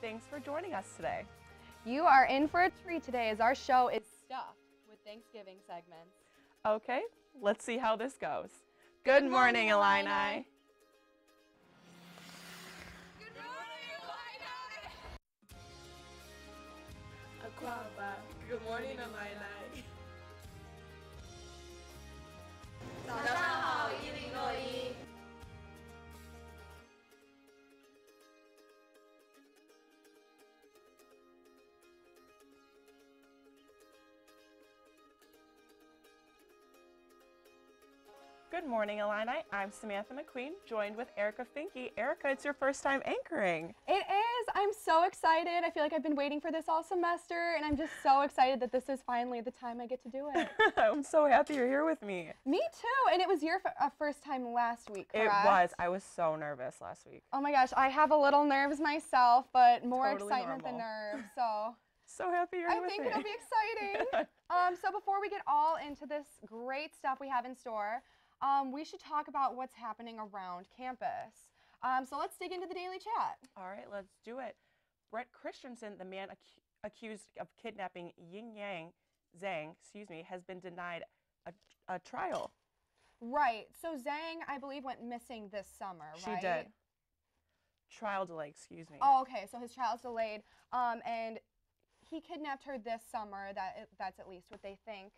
Thanks for joining us today. You are in for a treat today as our show is stuffed with Thanksgiving segments. Okay, let's see how this goes. Good morning, Illini. Good morning, Illini. Aquaba. Good morning, Illini. 早上好，101。Good morning, Illini. I'm Samantha McQueen, joined with Erica Finke. Erica, it's your first time anchoring. It is. I'm so excited. I feel like I've been waiting for this all semester, and I'm just so excited that this is finally the time I get to do it. I'm so happy you're here with me. Me too. And it was your first time last week, correct? It was. I was so nervous last week. Oh my gosh, I have a little nerves myself, but more Totally excitement normal. than nerves. So So happy you're I here with me. think it'll be exciting. So before we get all into this great stuff we have in store, we should talk about what's happening around campus. So let's dig into the daily chat. All right, let's do it. Brett Christensen, the man accused of kidnapping Zhang, has been denied a trial. Right. So Zhang, I believe, went missing this summer, right? She did. Trial delay, excuse me. Oh, okay. So his trial's delayed. And he kidnapped her this summer. That's at least what they think.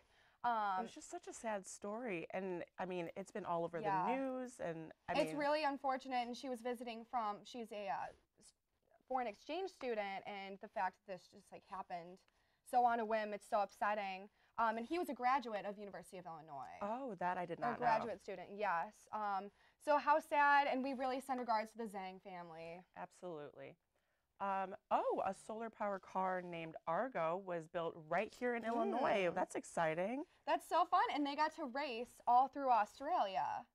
It was just such a sad story, and I mean, it's been all over the news, and it's really unfortunate. And she was visiting she's a foreign exchange student, and the fact that this just like happened so on a whim, it's so upsetting. And he was a graduate of University of Illinois. Oh, that I did not know. A graduate student, yes. So how sad, and we really send regards to the Zhang family. Absolutely. A solar-powered car named Argo was built right here in Illinois. That's exciting. That's so fun, and they got to race all through Australia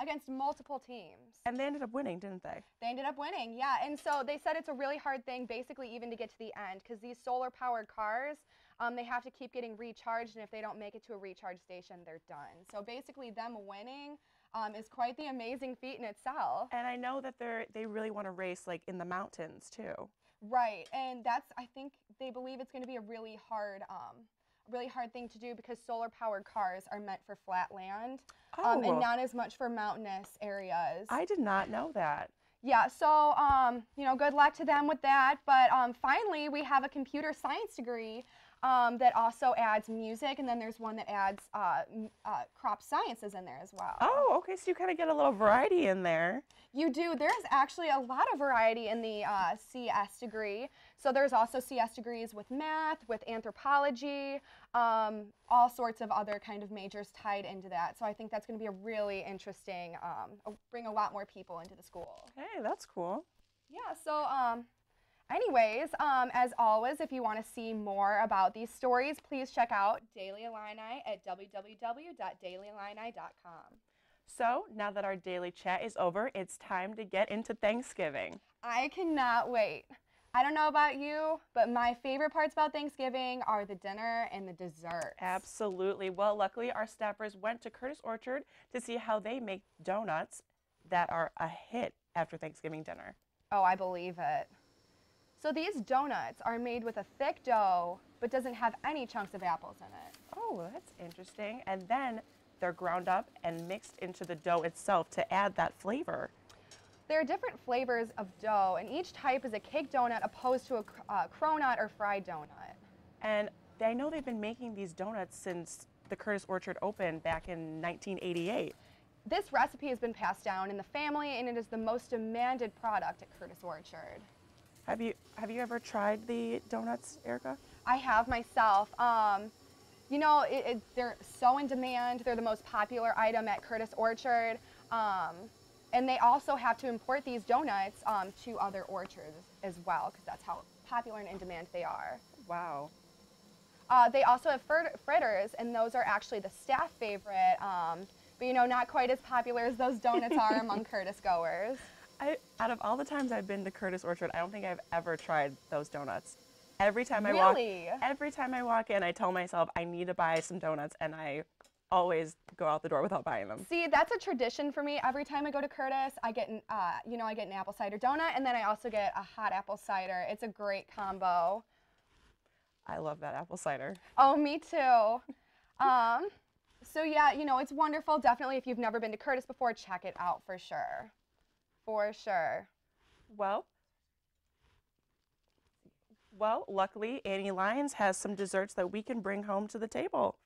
against multiple teams. And they ended up winning, didn't they? They ended up winning, yeah. And so they said it's a really hard thing, basically, even to get to the end, because these solar-powered cars, they have to keep getting recharged, and if they don't make it to a recharge station, they're done. So basically, them winning is quite the amazing feat in itself. And I know that they really want to race like in the mountains too. Right, and I think they believe it's going to be a really hard thing to do because solar-powered cars are meant for flat land, and not as much for mountainous areas. I did not know that. Yeah, so good luck to them with that. But finally, we have a computer science degree that also adds music, and then there's one that adds crop sciences in there as well. Oh, okay, so you kind of get a little variety in there. You do. There's actually a lot of variety in the CS degree. So there's also CS degrees with math, with anthropology, all sorts of other kind of majors tied into that. So I think that's going to be a really interesting, bring a lot more people into the school. Hey, that's cool. Yeah, so anyways, as always, if you want to see more about these stories, please check out Daily Illini at www.dailyillini.com. So now that our daily chat is over, it's time to get into Thanksgiving. I cannot wait. I don't know about you, but my favorite parts about Thanksgiving are the dinner and the dessert. Absolutely. Well, luckily our staffers went to Curtis Orchard to see how they make donuts that are a hit after Thanksgiving dinner. Oh, I believe it. So these donuts are made with a thick dough, but doesn't have any chunks of apples in it. Oh, that's interesting. And then they're ground up and mixed into the dough itself to add that flavor. There are different flavors of dough, and each type is a cake donut opposed to a cronut or fried donut. And I know they've been making these donuts since the Curtis Orchard opened back in 1988. This recipe has been passed down in the family, and it is the most demanded product at Curtis Orchard. Have you ever tried the donuts, Erica? I have myself. They're so in demand. They're the most popular item at Curtis Orchard. And they also have to import these donuts to other orchards as well, because that's how popular and in demand they are. Wow. They also have fritters, and those are actually the staff favorite, but not quite as popular as those donuts are among Curtis goers. Out of all the times I've been to Curtis Orchard, I don't think I've ever tried those donuts. Every time I walk in, I tell myself I need to buy some donuts, and I always go out the door without buying them. See, that's a tradition for me. Every time I go to Curtis, I get an, I get an apple cider donut, and then I also get a hot apple cider. It's a great combo. I love that apple cider. Oh, me too. So yeah, it's wonderful. Definitely, if you've never been to Curtis before, check it out for sure. For sure. Well, luckily, Annie Lyons has some desserts that we can bring home to the table.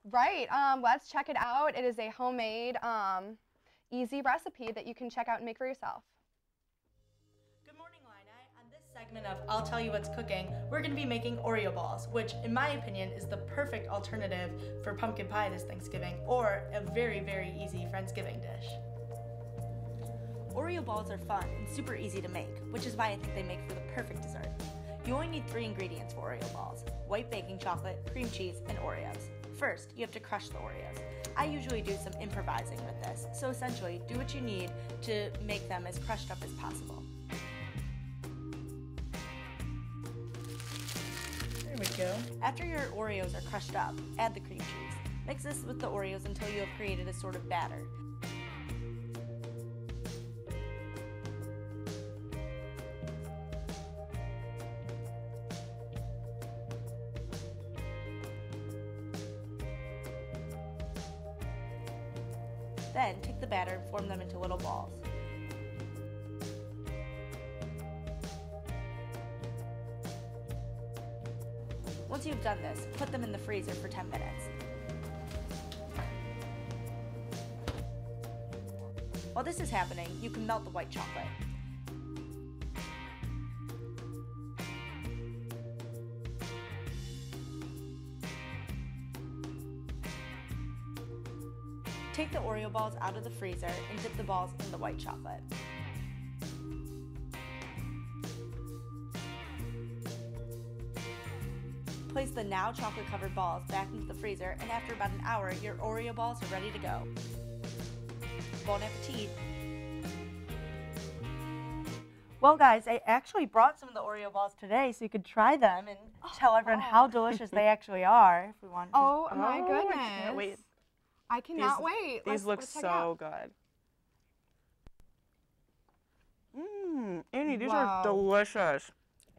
Right. Let's check it out. It is a homemade, easy recipe that you can check out and make for yourself. Good morning, Illini. On this segment of I'll Tell You What's Cooking, we're going to be making Oreo balls, which, in my opinion, is the perfect alternative for pumpkin pie this Thanksgiving, or a very, very easy Friendsgiving dish. Oreo balls are fun and super easy to make, which is why I think they make for the perfect dessert. You only need 3 ingredients for Oreo balls: white baking chocolate, cream cheese, and Oreos. First, you have to crush the Oreos. I usually do some improvising with this, so essentially, do what you need to make them as crushed up as possible. There we go. After your Oreos are crushed up, add the cream cheese. Mix this with the Oreos until you have created a sort of batter. Then, take the batter and form them into little balls. Once you've done this, put them in the freezer for 10 minutes. While this is happening, you can melt the white chocolate. Take the Oreo balls out of the freezer and dip the balls in the white chocolate. Place the now chocolate-covered balls back into the freezer, and after about an hour, your Oreo balls are ready to go. Bon appetit! Well, guys, I actually brought some of the Oreo balls today so you could try them and tell everyone how delicious they actually are if we want to. Oh my goodness. I can't wait. I cannot wait. These look let's check it out. so good. Annie, these Wow. are delicious.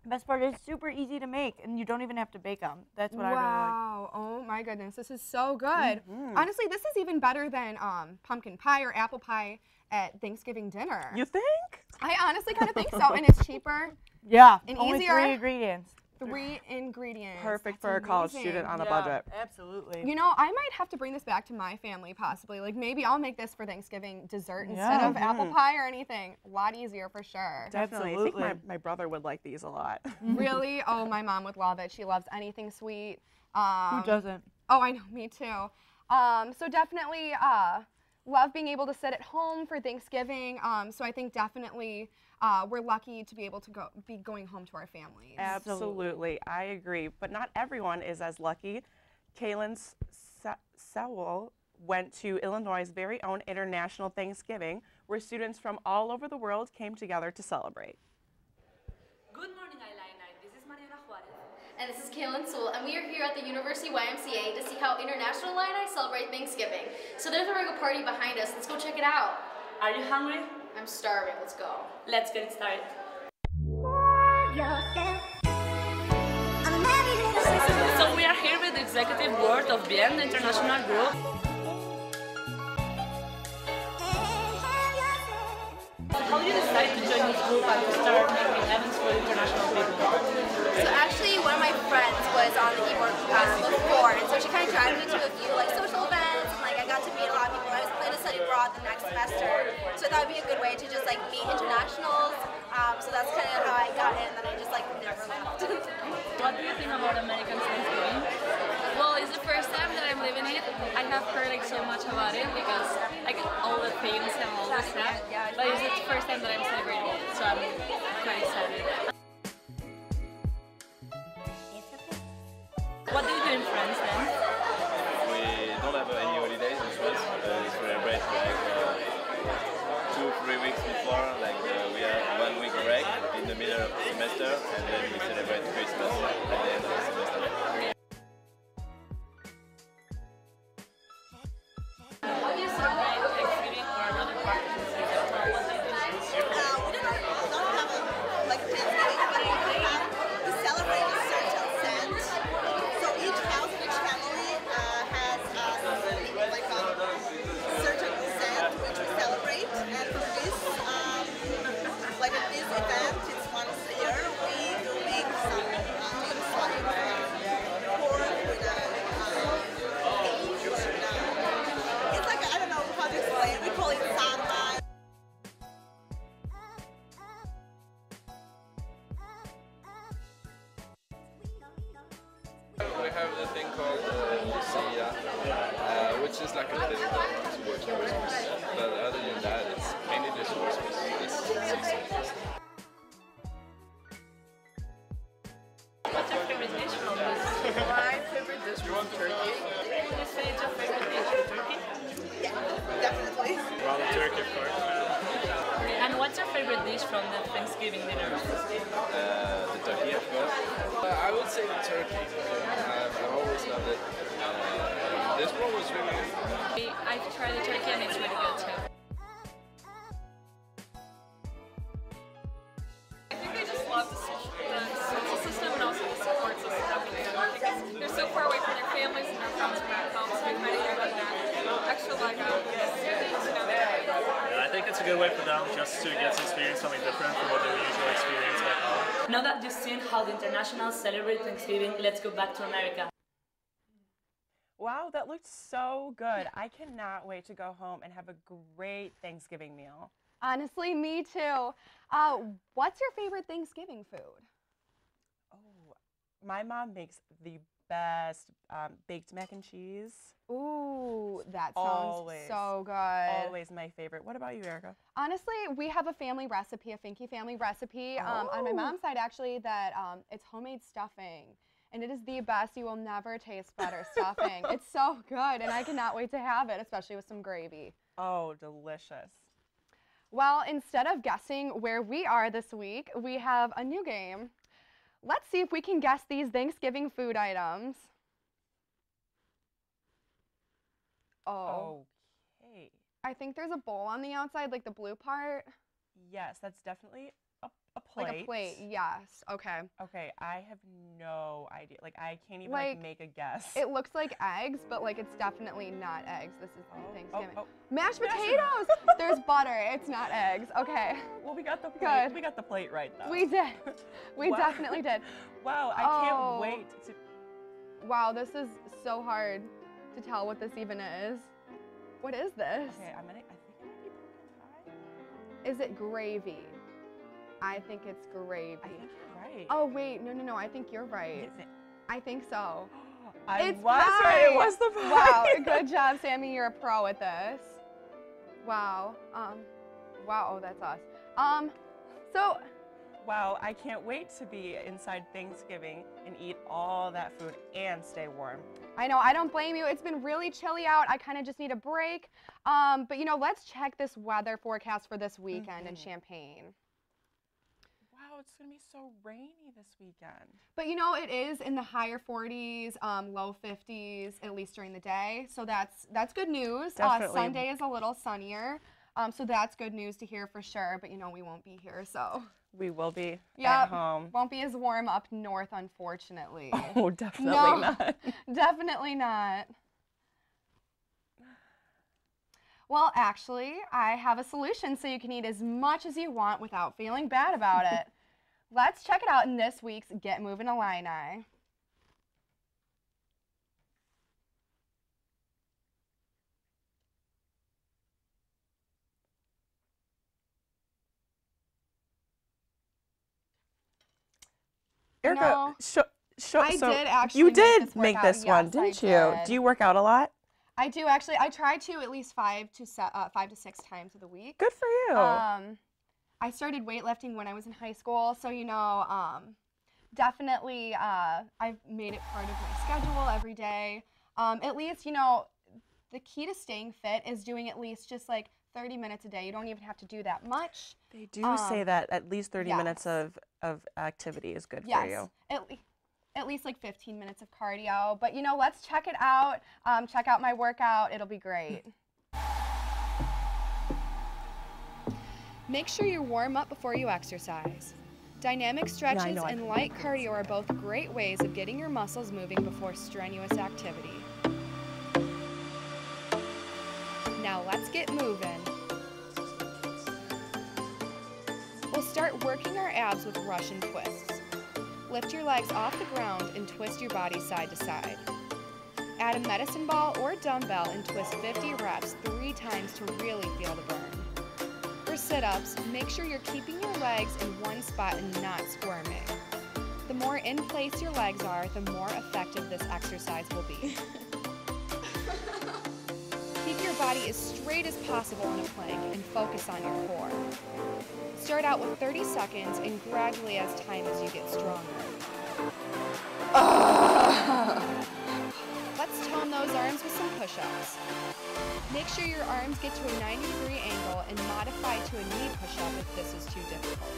Best part is super easy to make, and you don't even have to bake them. That's what I really like. Wow. Oh my goodness. This is so good. Honestly, this is even better than pumpkin pie or apple pie at Thanksgiving dinner. You think? I honestly kind of think so. And it's cheaper. Yeah, And only easier. 3 ingredients. 3 ingredients. Perfect That's for a college amazing. student on a budget. Absolutely. I might have to bring this back to my family possibly. Like maybe I'll make this for Thanksgiving dessert instead of apple pie or anything. A lot easier for sure. Definitely. Absolutely. I think my brother would like these a lot. Really? Oh, my mom would love it. She loves anything sweet. Who doesn't? Oh, I know, me too. So definitely love being able to sit at home for Thanksgiving. So I think definitely we're lucky to be able to be going home to our families. Absolutely. I agree. But not everyone is as lucky. Kaylin Sewell went to Illinois' very own International Thanksgiving, where students from all over the world came together to celebrate. Good morning, Illini. This is Mariana Juarez. And this is Kaylin Sewell, and we are here at the University YMCA to see how International Illini celebrate Thanksgiving. So there's a regular party behind us. Let's go check it out. Are you hungry? I'm starving. Let's go. Let's get started. So we are here with the executive board of BIEN, the international group. How did you decide to join this group and to start making events for international people? So actually, one of my friends was on the e-board before, and so she kind of dragged me to a few social events, and I got to meet a lot of people. I was planning to study abroad the next semester, so I thought it'd be a good way to just meet internationals. So that's kind of how I got in, and I just never left. What do you think about American Thanksgiving? Well, it's the first time that I'm living it. I have heard so much about it because all the things and all the stuff, but it's the first time that I'm celebrating it, so I'm quite excited. What do you do in France then? We don't have any holidays in France. We celebrate 2-3 weeks before. We have 1 week break in the middle of the semester, and then we celebrate Christmas at the end of the semester. just like a little towards Christmas. But other than that, it's mainly just Christmas this season. What's your favorite dish from this? My favorite dish was turkey. Would you say it's your favorite dish, turkey? Yeah, definitely. Well, turkey, of course. And what's your favorite dish from the Thanksgiving dinner? The turkey, of course. I would say the turkey. I've always loved it. This one was really good. I've tried the turkey and it's really good too. I think I just love the social system and also the support system that we do because they're so far away from their families and their friends back home, so we kind of give them that extra leg up. Yeah, I think it's a good way for them just to get to experience something different from what they would usually experience back home. Now that you've seen how the internationals celebrate Thanksgiving, let's go back to America. Wow, that looked so good. I cannot wait to go home and have a great Thanksgiving meal. Honestly, me too. What's your favorite Thanksgiving food? Oh, my mom makes the best baked mac and cheese. Ooh, that sounds Always. so good. Always my favorite. What about you, Erica? Honestly, we have a family recipe, a Finke family recipe on my mom's side actually that it's homemade stuffing. And it is the best. You will never taste better stuffing. It's so good, and I cannot wait to have it, especially with some gravy. Oh, delicious. Well, instead of guessing where we are this week, we have a new game. Let's see if we can guess these Thanksgiving food items. Oh. Okay. I think there's a bowl on the outside, like the blue part. Yes, that's definitely a plate. Like a plate, yes. Okay. Okay, I have no idea. Like, I can't even Like, make a guess. It looks like eggs, but like it's definitely not eggs. This is Thanksgiving. oh. Mashed potatoes! There's butter. It's not eggs. Okay. Well, we got the plate. Good. We got the plate right, though. We did. We Wow. definitely did. Wow, I Oh. can't wait to... Wow, this is so hard to tell what this even is. What is this? Okay, I think it might be pumpkin pie. Is it gravy? I think it's gravy. I think you're right. Oh, wait. No. I think you're right. Is it? I think so. I It's was pie. right. It was the pie. Wow, good job, Sammy. You're a pro at this. Wow. Wow, oh, that's us. So, Wow, I can't wait to be inside Thanksgiving and eat all that food and stay warm. I know, I don't blame you. It's been really chilly out. I kind of just need a break. But you know, let's check this weather forecast for this weekend in Champaign. Wow, it's gonna be so rainy this weekend. But you know, it is in the higher 40s, low 50s, at least during the day. So that's good news. Definitely. Sunday is a little sunnier. So that's good news to hear for sure. But you know, we won't be here, so. We will be Yep. at home. Won't be as warm up north, unfortunately. Oh, definitely No, not. Definitely not. Well, actually, I have a solution so you can eat as much as you want without feeling bad about it. Let's check it out in this week's Get Moving Illini. Erica, No. I so did actually you make did this make workout. this one, Yes, didn't I you? did. Do you work out a lot? I do actually. I try to at least 5 to 6 times of the week. Good for you. I started weightlifting when I was in high school, so you know, definitely I've made it part of my schedule every day. At least, you know, the key to staying fit is doing at least just like 30 minutes a day. You don't even have to do that much. They do say that at least 30 minutes of activity is good for you. At least like 15 minutes of cardio. But you know, let's check it out. Check out my workout. It'll be great. Make sure you warm up before you exercise. Dynamic stretches and light cardio are both great ways of getting your muscles moving before strenuous activity. Now let's get moving. We'll start working our abs with Russian twists. Lift your legs off the ground and twist your body side to side. Add a medicine ball or dumbbell and twist 50 reps 3 times to really feel the burn. For sit-ups, make sure you're keeping your legs in one spot and not squirming. The more in place your legs are, the more effective this exercise will be. body as straight as possible in a plank and focus on your core. Start out with 30 seconds and gradually as time as you get stronger. Let's tone those arms with some push-ups. Make sure your arms get to a 90-degree angle and modify to a knee push-up if this is too difficult.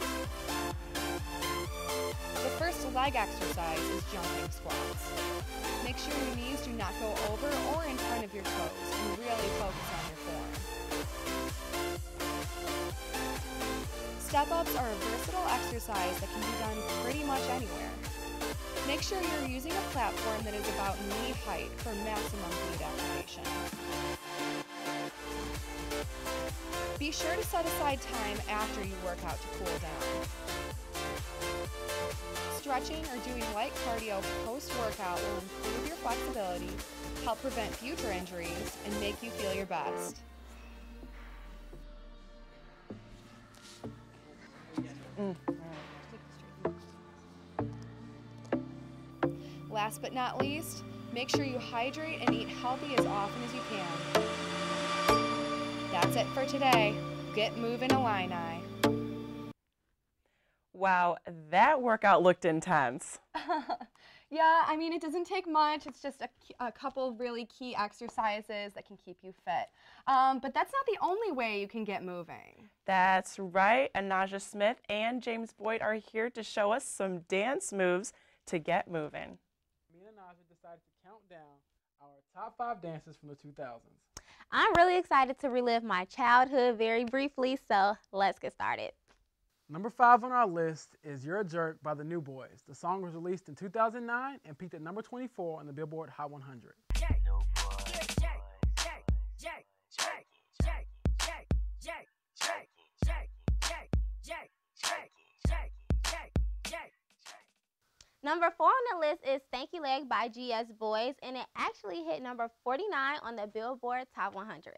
The first leg exercise is jumping squats. Make sure your knees do not go over or in front of your toes and really focus on your form. Step-ups are a versatile exercise that can be done pretty much anywhere. Make sure you're using a platform that is about knee height for maximum glute activation. Be sure to set aside time after you work out to cool down. Stretching or doing light cardio post-workout will improve your flexibility, help prevent future injuries, and make you feel your best. Last but not least, make sure you hydrate and eat healthy as often as you can. That's it for today. Get moving, Illini. Wow, that workout looked intense. Yeah, I mean, it doesn't take much. It's just a couple really key exercises that can keep you fit. But that's not the only way you can get moving. That's right. Anaja Smith and James Boyd are here to show us some dance moves to get moving. Me and Anaja decided to count down our top 5 dances from the 2000s. I'm really excited to relive my childhood very briefly, so let's get started. Number 5 on our list is You're a Jerk by the New Boys. The song was released in 2009 and peaked at number 24 on the Billboard Hot 100. Number 4 on the list is Stanky Leg by GS Boys, and it actually hit number 49 on the Billboard Top 100.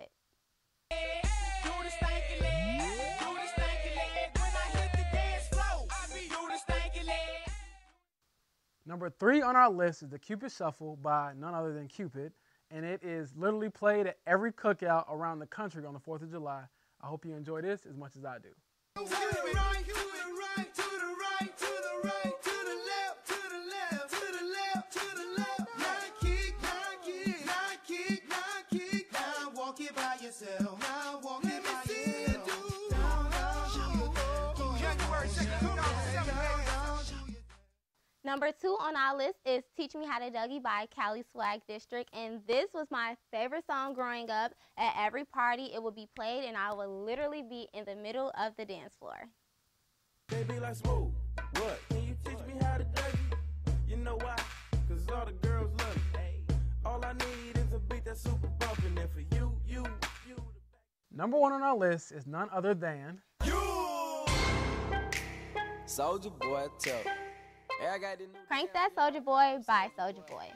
Number 3 on our list is the Cupid Shuffle by none other than Cupid, and it is literally played at every cookout around the country on the 4th of July. I hope you enjoy this as much as I do. Number 2 on our list is Teach Me How to Dougie by Cali Swag District, and this was my favorite song growing up. At every party it would be played and I would literally be in the middle of the dance floor. Baby like smooth, what? Can you teach me how to dougie? You know why? Cause all the girls love me. All I need is a beat that's super bumpin', and for you. Number 1 on our list is none other than Soulja Boy, tell. Crank That Soulja Boy by Soulja Boy.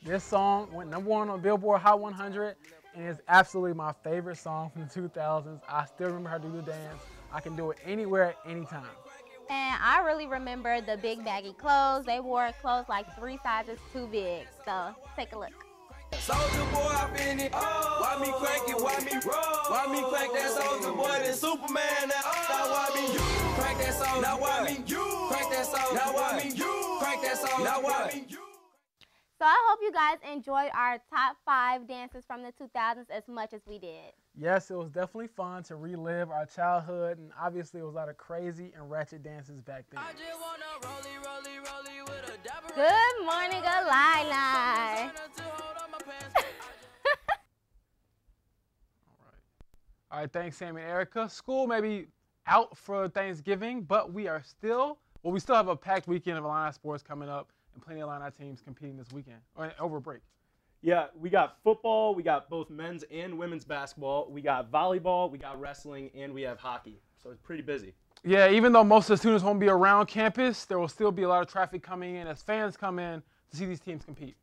This song went number 1 on Billboard Hot 100 and is absolutely my favorite song from the 2000s. I still remember how to do the dance. I can do it anywhere, anytime. And I really remember the big baggy clothes. They wore clothes like 3 sizes too big. So take a look. Soulja Boy up in it. Why me crank it? Why me roll? Why me crank that Soulja Boy? Then Superman now. Now why me you crank that Soulja? Now why me you crank that Soulja? Now why me you crank that Soulja? Now why me you? So I hope you guys enjoyed our top 5 dances from the 2000s as much as we did. Yes, it was definitely fun to relive our childhood, and obviously it was a lot of crazy and ratchet dances back then. Good morning, Illini. All right, thanks, Sam and Erica. School may be out for Thanksgiving, but we still have a packed weekend of Illini sports coming up, and plenty of Illini teams competing this weekend, or over break. Yeah, we got football, we got both men's and women's basketball, we got volleyball, we got wrestling, and we have hockey. So it's pretty busy. Yeah, even though most of the students won't be around campus, there will still be a lot of traffic coming in as fans come in to see these teams compete.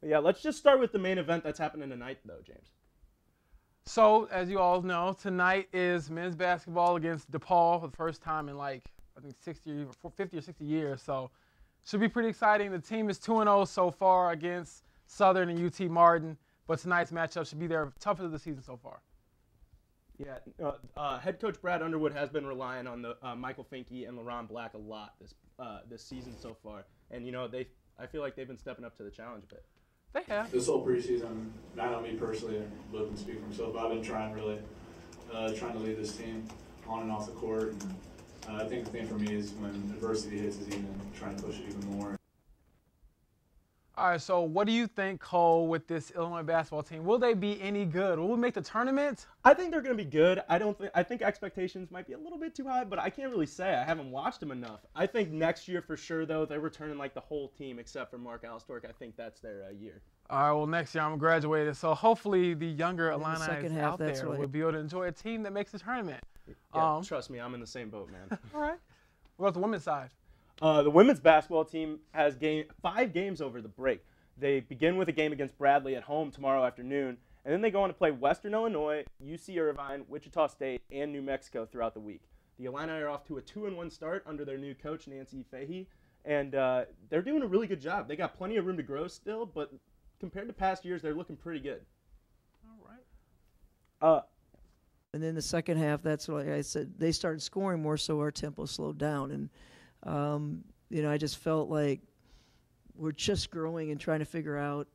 Yeah, let's just start with the main event that's happening tonight, though, James. So, as you all know, tonight is men's basketball against DePaul for the first time in like, I think 50 or 60 years. So, should be pretty exciting. The team is 2-0 so far against Southern and UT Martin. but tonight's matchup should be their toughest of the season so far. Yeah, head coach Brad Underwood has been relying on the Michael Finke and LaRon Black a lot this season so far, and I feel like they've been stepping up to the challenge a bit. They have. This whole preseason, not on me personally, Luke can speak for himself, but I've been trying to lead this team on and off the court. And I think the thing for me is when adversity hits is even trying to push it even more. All right, so what do you think, Cole, with this Illinois basketball team? Will they be any good? Will we make the tournament? I think they're going to be good. I think expectations might be a little bit too high, but I can't really say. I haven't watched them enough. I think next year for sure, though, they're returning like the whole team except for Mark Alstork. I think that's their year. All right, well, next year I'm graduated, so hopefully the younger Illini out there will be able to enjoy a team that makes the tournament. Yeah, trust me, I'm in the same boat, man. All right. What about the women's side? The women's basketball team has 5 games over the break. They begin with a game against Bradley at home tomorrow afternoon, and then they go on to play Western Illinois, UC Irvine, Wichita State, and New Mexico throughout the week. The Illini are off to a 2-1 start under their new coach, Nancy Fahey, and they're doing a really good job. They got plenty of room to grow still, but compared to past years, they're looking pretty good. All right. And then the second half, that's what I said, they started scoring more, so our tempo slowed down. And, I just felt like we're just growing and trying to figure out,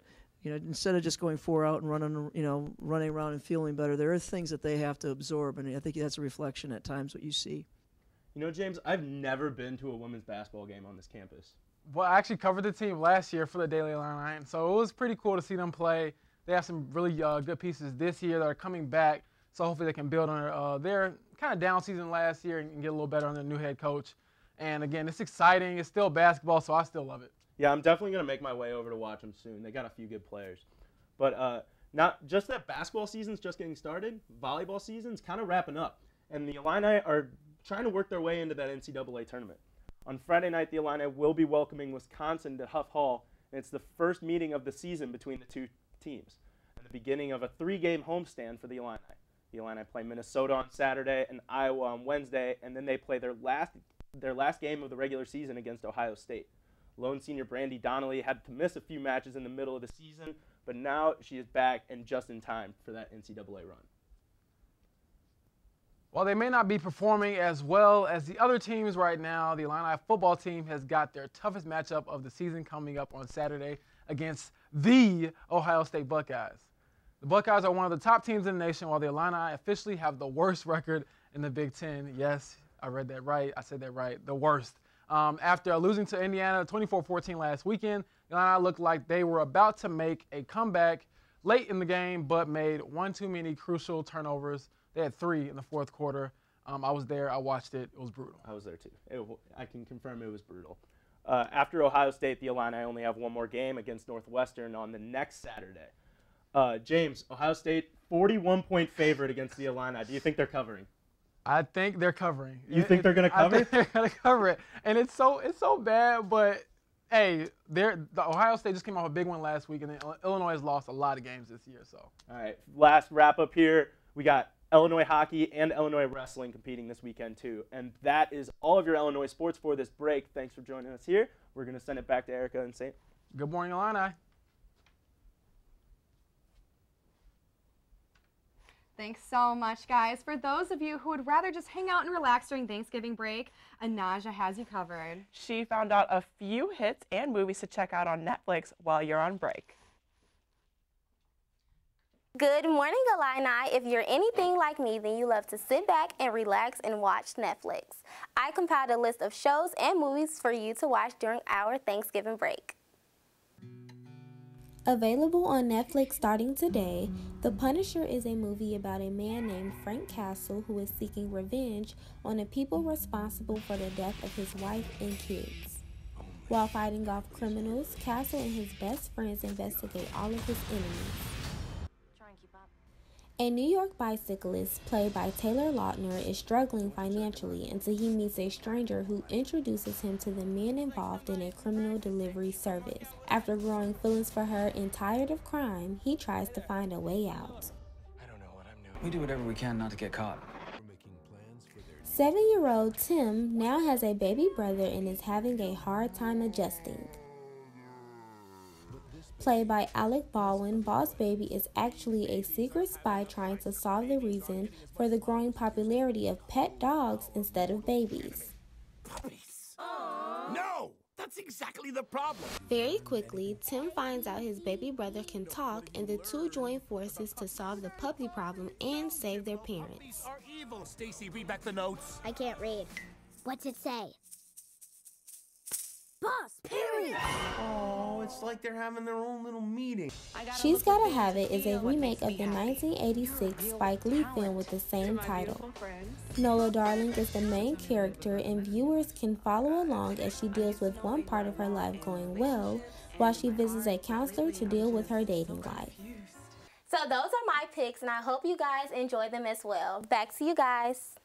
instead of just going 4 out and running around and feeling better, there are things that they have to absorb. And I think that's a reflection at times what you see. James, I've never been to a women's basketball game on this campus. Well, I actually covered the team last year for the Daily Illini, so it was pretty cool to see them play. They have some really good pieces this year that are coming back, so hopefully they can build on their kind of down season last year and get a little better on their new head coach. And again, it's exciting. It's still basketball, so I still love it. Yeah, I'm definitely going to make my way over to watch them soon. They got a few good players. But not just that basketball season's just getting started, volleyball season's kind of wrapping up. And the Illini are trying to work their way into that NCAA tournament. On Friday night, the Illini will be welcoming Wisconsin to Huff Hall, and it's the first meeting of the season between the two teams, and the beginning of a 3-game homestand for the Illini. The Illini play Minnesota on Saturday and Iowa on Wednesday, and then they play their last game of the regular season against Ohio State. Lone senior Brandy Donnelly had to miss a few matches in the middle of the season, but now she is back and just in time for that NCAA run. While they may not be performing as well as the other teams right now, the Illini football team has got their toughest matchup of the season coming up on Saturday against the Ohio State Buckeyes. The Buckeyes are one of the top teams in the nation, while the Illini officially have the worst record in the Big Ten. Yes, I read that right. I said that right. The worst. After losing to Indiana 24-14 last weekend, the Illini looked like they were about to make a comeback late in the game, but made one too many crucial turnovers. They had 3 in the fourth quarter. I was there. I watched it. It was brutal. I was there, too. I can confirm it was brutal. After Ohio State, the Illini only have one more game against Northwestern on the next Saturday. James, Ohio State, 41-point favorite against the Illini. Do you think they're covering? I think they're covering. You think they're going to cover? I think they're going to cover it. And it's so bad, but, hey, the Ohio State just came off a big one last week, and then Illinois has lost a lot of games this year. So. All right, last wrap-up here. We got Illinois hockey and Illinois wrestling competing this weekend, too. And that is all of your Illinois sports for this break. Thanks for joining us here. We're going to send it back to Erica and St. Good morning, Illini. Thanks so much, guys. For those of you who would rather just hang out and relax during Thanksgiving break, Anaja has you covered. She found out a few hits and movies to check out on Netflix while you're on break. Good morning, Illini. If you're anything like me, then you love to sit back and relax and watch Netflix. I compiled a list of shows and movies for you to watch during our Thanksgiving break. Available on Netflix starting today, The Punisher is a movie about a man named Frank Castle who is seeking revenge on the people responsible for the death of his wife and kids. While fighting off criminals, Castle and his best friends investigate all of his enemies. A New York bicyclist, played by Taylor Lautner, is struggling financially until he meets a stranger who introduces him to the men involved in a criminal delivery service. After growing feelings for her and tired of crime, he tries to find a way out. We do whatever we can not to get caught. 7-year-old Tim now has a baby brother and is having a hard time adjusting. Played by Alec Baldwin, Boss Baby is actually a secret spy trying to solve the reason for the growing popularity of pet dogs instead of babies. Puppies. No, that's exactly the problem. Very quickly, Tim finds out his baby brother can talk, and the two join forces to solve the puppy problem and save their parents. Are evil. Stacy, read back the notes. I can't read. What's it say? Boss, period. Oh, it's like they're having their own little meeting. She's Gotta Have It is a remake of the 1986 Spike Lee film with the same title. Nola Darling is the main character, and viewers can follow along as she deals with one part of her life going well, while she visits a counselor to deal with her dating life. So those are my picks, and I hope you guys enjoy them as well. Back to you guys.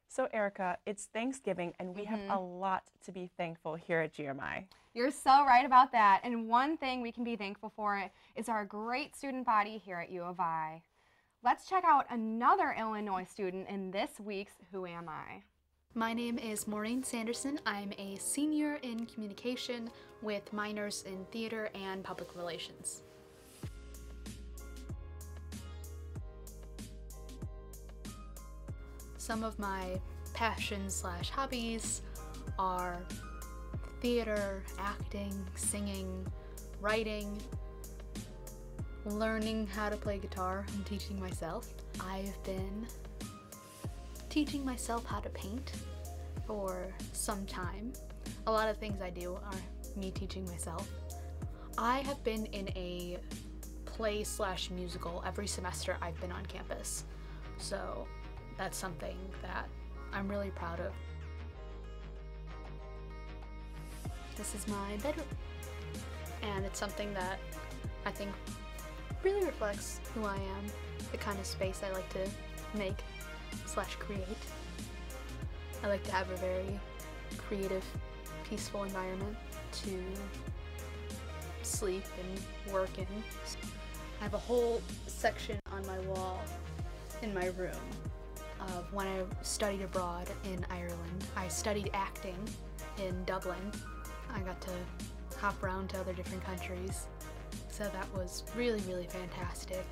So Erica, it's Thanksgiving and we have a lot to be thankful here at GMI. You're so right about that. And one thing we can be thankful for is our great student body here at U of I. Let's check out another Illinois student in this week's Who Am I? My name is Maureen Sanderson. I'm a senior in communication with minors in theater and public relations. Some of my passions/hobbies are theater, acting, singing, writing, learning how to play guitar and teaching myself. I've been teaching myself how to paint for some time. A lot of things I do are me teaching myself. I have been in a play/musical every semester I've been on campus. So that's something that I'm really proud of. This is my bedroom, and it's something that I think really reflects who I am, the kind of space I like to make/create. I like to have a very creative, peaceful environment to sleep and work in. I have a whole section on my wall in my room of when I studied abroad in Ireland. I studied acting in Dublin. I got to hop around to other different countries, so that was really, really fantastic.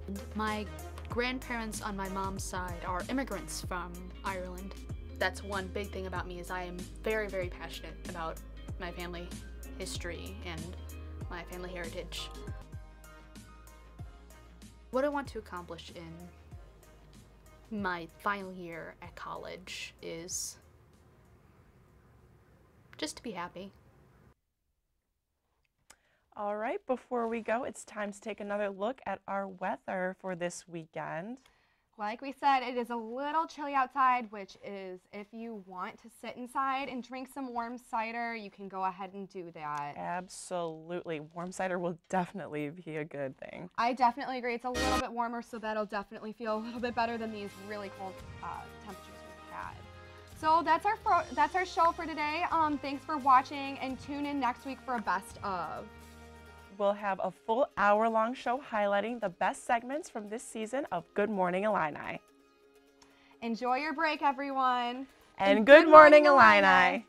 And my grandparents on my mom's side are immigrants from Ireland. That's one big thing about me, is I am very, very passionate about my family history and my family heritage. What I want to accomplish in my final year at college is just to be happy. All right, before we go, it's time to take another look at our weather for this weekend. Like we said, it is a little chilly outside, which is, if you want to sit inside and drink some warm cider, you can go ahead and do that. Absolutely. Warm cider will definitely be a good thing. I definitely agree. It's a little bit warmer, so that'll definitely feel a little bit better than these really cold temperatures we've had. So that's our show for today. Thanks for watching, and tune in next week for a best of. We'll have a full hour-long show highlighting the best segments from this season of Good Morning Illini. Enjoy your break, everyone. And good morning, Illini.